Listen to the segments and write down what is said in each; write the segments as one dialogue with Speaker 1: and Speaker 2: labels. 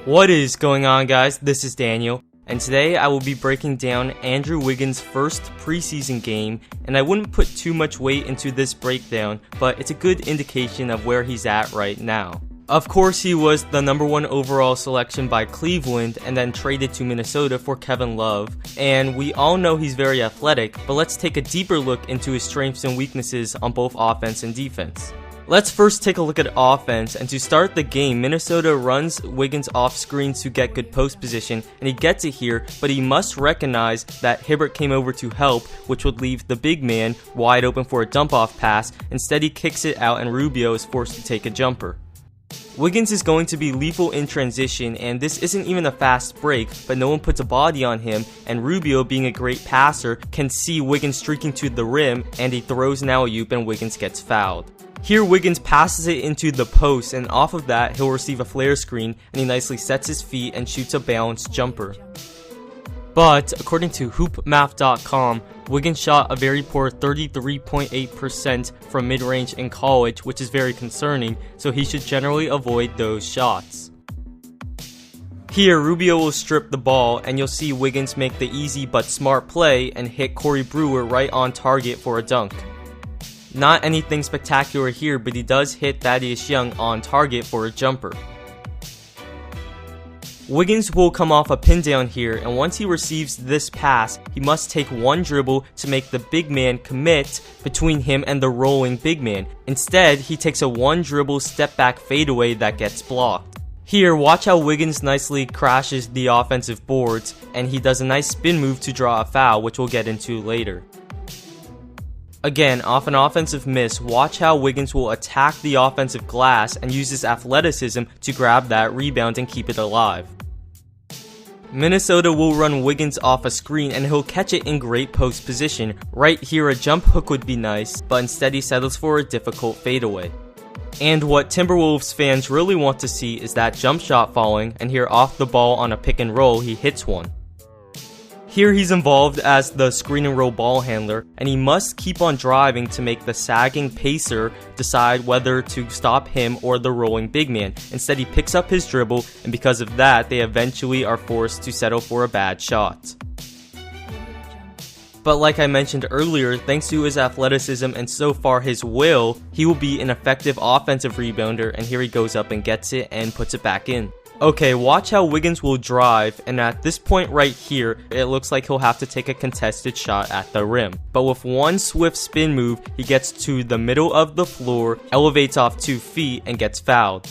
Speaker 1: What is going on, guys? This is Daniel, and today I will be breaking down Andrew Wiggins' first preseason game, and I wouldn't put too much weight into this breakdown, but it's a good indication of where he's at right now. Of course, he was the number 1 overall selection by Cleveland and then traded to Minnesota for Kevin Love, and we all know he's very athletic, but let's take a deeper look into his strengths and weaknesses on both offense and defense. Let's first take a look at offense, and to start the game, Minnesota runs Wiggins off screens to get good post position, and he gets it here, but he must recognize that Hibbert came over to help, which would leave the big man wide open for a dump-off pass. Instead, he kicks it out and Rubio is forced to take a jumper. Wiggins is going to be lethal in transition, and this isn't even a fast break, but no one puts a body on him, and Rubio, being a great passer, can see Wiggins streaking to the rim, and he throws an alley-oop and Wiggins gets fouled. Here, Wiggins passes it into the post, and off of that, he'll receive a flare screen, and he nicely sets his feet and shoots a balanced jumper. But, according to hoopmath.com, Wiggins shot a very poor 33.8% from mid-range in college, which is very concerning, so he should generally avoid those shots. Here, Rubio will strip the ball, and you'll see Wiggins make the easy but smart play and hit Corey Brewer right on target for a dunk. Not anything spectacular here, but he does hit Thaddeus Young on target for a jumper. Wiggins will come off a pin down here, and once he receives this pass, he must take one dribble to make the big man commit between him and the rolling big man. Instead, he takes a one dribble step back fadeaway that gets blocked. Here, watch how Wiggins nicely crashes the offensive boards, and he does a nice spin move to draw a foul, which we'll get into later. Again, off an offensive miss, watch how Wiggins will attack the offensive glass and use his athleticism to grab that rebound and keep it alive. Minnesota will run Wiggins off a screen and he'll catch it in great post position. Right here, a jump hook would be nice, but instead he settles for a difficult fadeaway. And what Timberwolves fans really want to see is that jump shot falling, and here off the ball on a pick and roll, he hits one. Here he's involved as the screen and roll ball handler, and he must keep on driving to make the sagging pacer decide whether to stop him or the rolling big man. Instead, he picks up his dribble, and because of that, they eventually are forced to settle for a bad shot. But like I mentioned earlier, thanks to his athleticism and so far his will, he will be an effective offensive rebounder, and here he goes up and gets it and puts it back in. Okay, watch how Wiggins will drive, and at this point right here, it looks like he'll have to take a contested shot at the rim. But with one swift spin move, he gets to the middle of the floor, elevates off 2 feet, and gets fouled.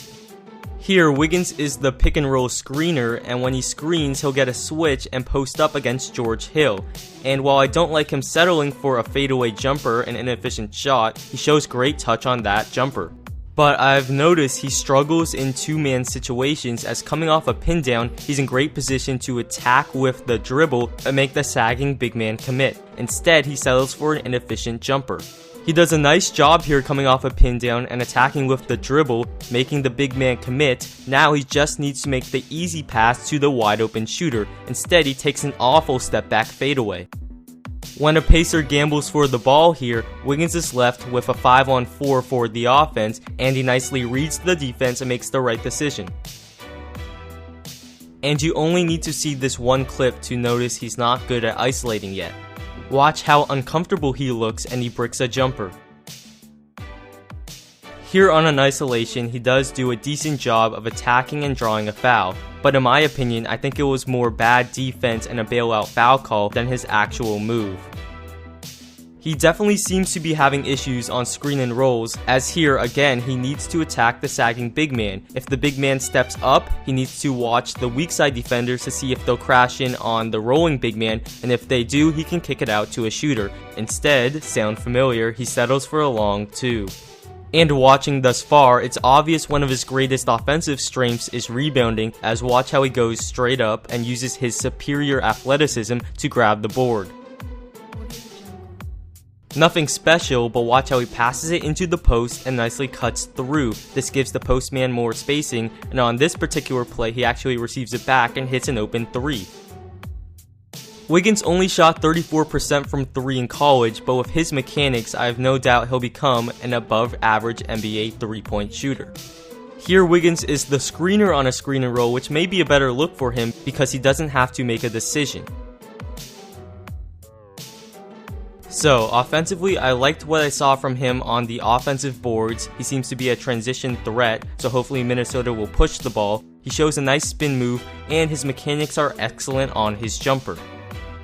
Speaker 1: Here, Wiggins is the pick and roll screener, and when he screens, he'll get a switch and post up against George Hill. And while I don't like him settling for a fadeaway jumper, an inefficient shot, he shows great touch on that jumper. But I've noticed he struggles in two-man situations, as coming off a pin down, he's in great position to attack with the dribble and make the sagging big man commit. Instead, he settles for an inefficient jumper. He does a nice job here coming off a pin down and attacking with the dribble, making the big man commit. Now he just needs to make the easy pass to the wide open shooter. Instead, he takes an awful step back fadeaway. When a pacer gambles for the ball here, Wiggins is left with a 5-on-4 for the offense, and he nicely reads the defense and makes the right decision. And you only need to see this one clip to notice he's not good at isolating yet. Watch how uncomfortable he looks, and he bricks a jumper. Here on an isolation, he does do a decent job of attacking and drawing a foul, but in my opinion, I think it was more bad defense and a bailout foul call than his actual move. He definitely seems to be having issues on screen and rolls, as here again he needs to attack the sagging big man. If the big man steps up, he needs to watch the weak side defenders to see if they'll crash in on the rolling big man, and if they do, he can kick it out to a shooter. Instead, sound familiar, he settles for a long 2. And watching thus far, it's obvious one of his greatest offensive strengths is rebounding, as watch how he goes straight up and uses his superior athleticism to grab the board. Nothing special, but watch how he passes it into the post and nicely cuts through. This gives the postman more spacing, and on this particular play, he actually receives it back and hits an open 3. Wiggins only shot 34% from 3 in college, but with his mechanics, I have no doubt he'll become an above average NBA 3-point shooter. Here Wiggins is the screener on a screen and roll, which may be a better look for him because he doesn't have to make a decision. So, offensively, I liked what I saw from him on the offensive boards. He seems to be a transition threat, so hopefully Minnesota will push the ball. He shows a nice spin move, and his mechanics are excellent on his jumper.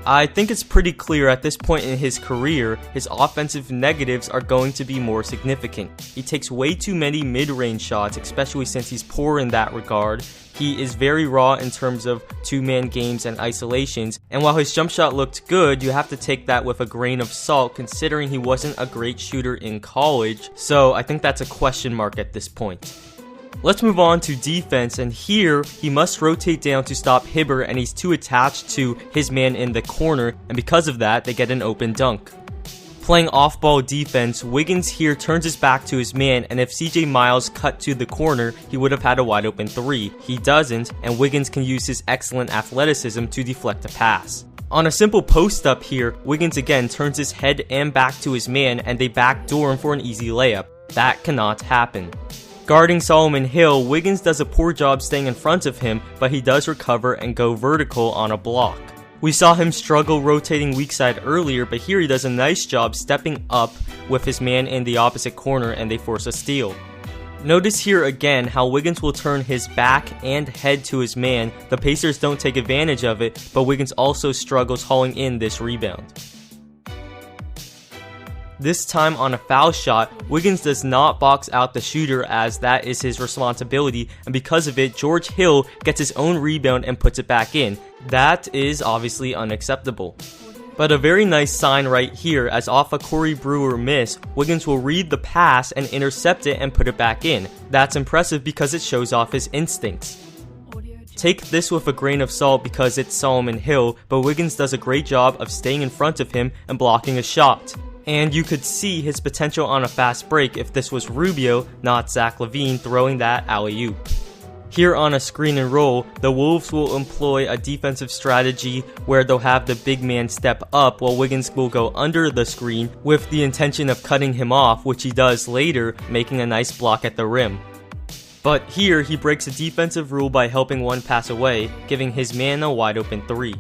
Speaker 1: I think it's pretty clear at this point in his career, his offensive negatives are going to be more significant. He takes way too many mid-range shots, especially since he's poor in that regard. He is very raw in terms of two-man games and isolations, and while his jump shot looked good, you have to take that with a grain of salt considering he wasn't a great shooter in college, so I think that's a question mark at this point. Let's move on to defense, and here he must rotate down to stop Hibbert, and he's too attached to his man in the corner, and because of that, they get an open dunk. Playing off-ball defense, Wiggins here turns his back to his man, and if CJ Miles cut to the corner, he would have had a wide open three. He doesn't, and Wiggins can use his excellent athleticism to deflect a pass. On a simple post-up here, Wiggins again turns his head and back to his man, and they backdoor him for an easy layup. That cannot happen. Guarding Solomon Hill, Wiggins does a poor job staying in front of him, but he does recover and go vertical on a block. We saw him struggle rotating weak side earlier, but here he does a nice job stepping up with his man in the opposite corner and they force a steal. Notice here again how Wiggins will turn his back and head to his man. The Pacers don't take advantage of it, but Wiggins also struggles hauling in this rebound. This time on a foul shot, Wiggins does not box out the shooter as that is his responsibility, and because of it, George Hill gets his own rebound and puts it back in. That is obviously unacceptable. But a very nice sign right here, as off a Corey Brewer miss, Wiggins will read the pass and intercept it and put it back in. That's impressive because it shows off his instincts. Take this with a grain of salt because it's Solomon Hill, but Wiggins does a great job of staying in front of him and blocking a shot. And you could see his potential on a fast break if this was Rubio, not Zach LaVine, throwing that alley-oop. Here on a screen and roll, the Wolves will employ a defensive strategy where they'll have the big man step up while Wiggins will go under the screen with the intention of cutting him off, which he does later, making a nice block at the rim. But here, he breaks a defensive rule by helping one pass away, giving his man a wide open three.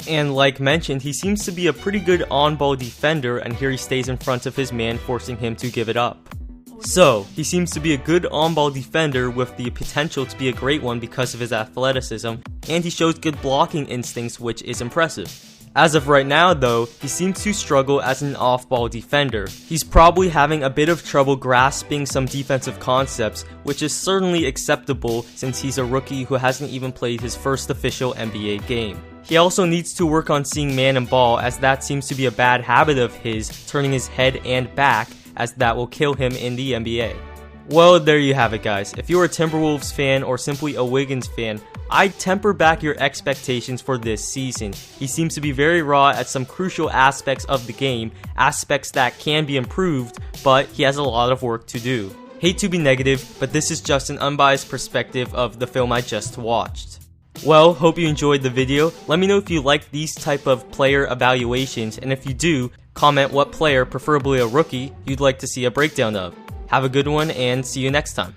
Speaker 1: And like mentioned, he seems to be a pretty good on-ball defender, and here he stays in front of his man, forcing him to give it up. So, he seems to be a good on-ball defender with the potential to be a great one because of his athleticism, and he shows good blocking instincts, which is impressive. As of right now though, he seems to struggle as an off-ball defender. He's probably having a bit of trouble grasping some defensive concepts, which is certainly acceptable since he's a rookie who hasn't even played his first official NBA game. He also needs to work on seeing man and ball, as that seems to be a bad habit of his, turning his head and back, as that will kill him in the NBA. Well, there you have it guys. If you're a Timberwolves fan or simply a Wiggins fan, I'd temper back your expectations for this season. He seems to be very raw at some crucial aspects of the game, aspects that can be improved, but he has a lot of work to do. Hate to be negative, but this is just an unbiased perspective of the film I just watched. Well, hope you enjoyed the video. Let me know if you like these type of player evaluations, and if you do, comment what player, preferably a rookie, you'd like to see a breakdown of. Have a good one, and see you next time.